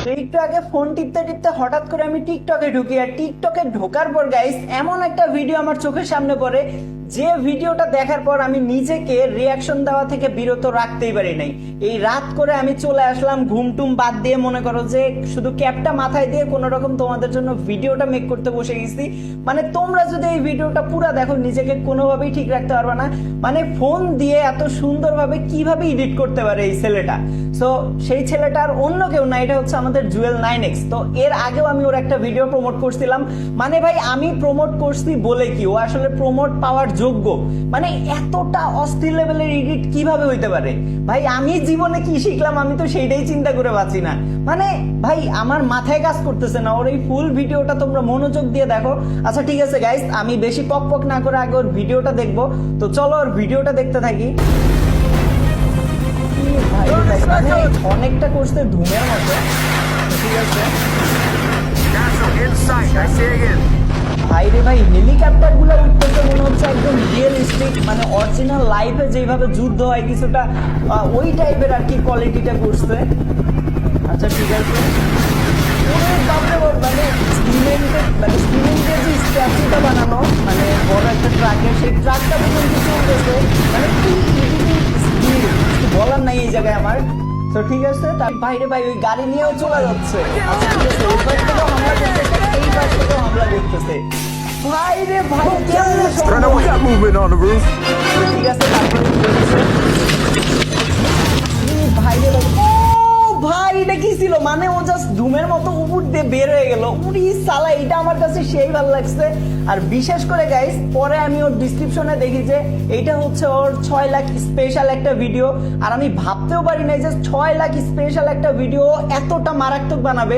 তো একটু আগে ফোন টিপতে টিপতে হঠাৎ করে আমি টিকটকে ঢুকি, আর টিকটকে ঢোকার পর গাইস এমন একটা ভিডিও আমার চোখের সামনে পড়ে, যে ভিডিওটা দেখার পর আমি নিজেকে রিয়াকশন দেওয়া থেকে বিরত রাখতেই পারি নাই। এই রাত করে আমি চলে আসলাম ঘুমটুম বাদ দিয়ে, মনে করো যে শুধু ক্যাপটা মাথায় দিয়ে কোনো রকম তোমাদের জন্য ভিডিওটা মেক করতে বসে গেছি। মানে তোমরা যদি এই ভিডিওটা পুরো দেখো নিজেকে কোনোভাবেই ঠিক রাখতে পারবে না। মানে ফোন দিয়ে এত সুন্দরভাবে কিভাবে এডিট করতে পারে এই ছেলেটা। সো সেই ছেলেটার অন্য কেউ না, এটা হচ্ছে আমাদের জুয়েল 9X। তো এর আগেও আমি ওর একটা ভিডিও প্রমোট করছিলাম। মানে ভাই আমি প্রমোট করছি বলে কি, ও আসলে প্রমোট পাওয়ার যোগ্য? মানে এতটা অস্থির লেভেলের এডিট কিভাবে হইতে পারে ভাই? আমি জীবনে কি শিখলাম আমি তো সেইটাই চিন্তা করে পাচ্ছি না। মানে ভাই আমার মাথায় কাজ করতেছে না। ওর এই ফুল ভিডিওটা তোমরা মনোযোগ দিয়ে দেখো। আচ্ছা ঠিক আছে গাইস, আমি বেশি পক পক না করে আগে ওর ভিডিওটা দেখবো। তো চলো ওর ভিডিওটা দেখতে থাকি। ভাই মানে অনেকটা করছে ধুমের মতো। ঠিক আছে ভাই রে ভাই, হেলিকপ্টার গুলো উঠতেছে মনে হচ্ছে একদম রিয়েলিস্টিক, মানে অরিজিনাল লাইফে যেভাবে যুদ্ধ হয় কিছুটা ওই টাইপের আর কি কোয়ালিটিটা করছে। আচ্ছা ঠিক আছে, মানে সিমেন্টের যে স্ট্যাচুটা বানানো, মানে বড় একটা ট্রাকের, সেই ট্রাকটা পর্যন্ত চলতেছে। মানে কি স্পিড, কিছু বলার নাই এই জায়গায় আমার। তো ঠিক আছে, তার বাইরে ভাই ওই গাড়ি নিয়েও চলে যাচ্ছে। আচ্ছা ঠিক আছে, ওই পাশ থেকেও হামলা করতেছে, এই পাশ থেকেও হামলা করতেছে। ভাই রে ভাই কেমনে সম্ভব? ঠিক আছে, তারপরে কি হয়েছে? ভাই রে ভাই, ও ভাই এটা কি ছিল? মানে ও জাস্ট ধুমের মতো উপর দিয়ে বের হয়ে গেল। উড়ি সালা, এটা আমার কাছে সেই ভালো লাগছে। আর বিশেষ করে গাইস পরে আমি ওর ডিসক্রিপশনে দেখি যে এইটা হচ্ছে ওর 6 লাখ স্পেশাল একটা ভিডিও। আর আমি ভাবতেও পারি না যে 6 লাখ স্পেশাল একটা ভিডিও এতটা মারাত্মক বানাবে।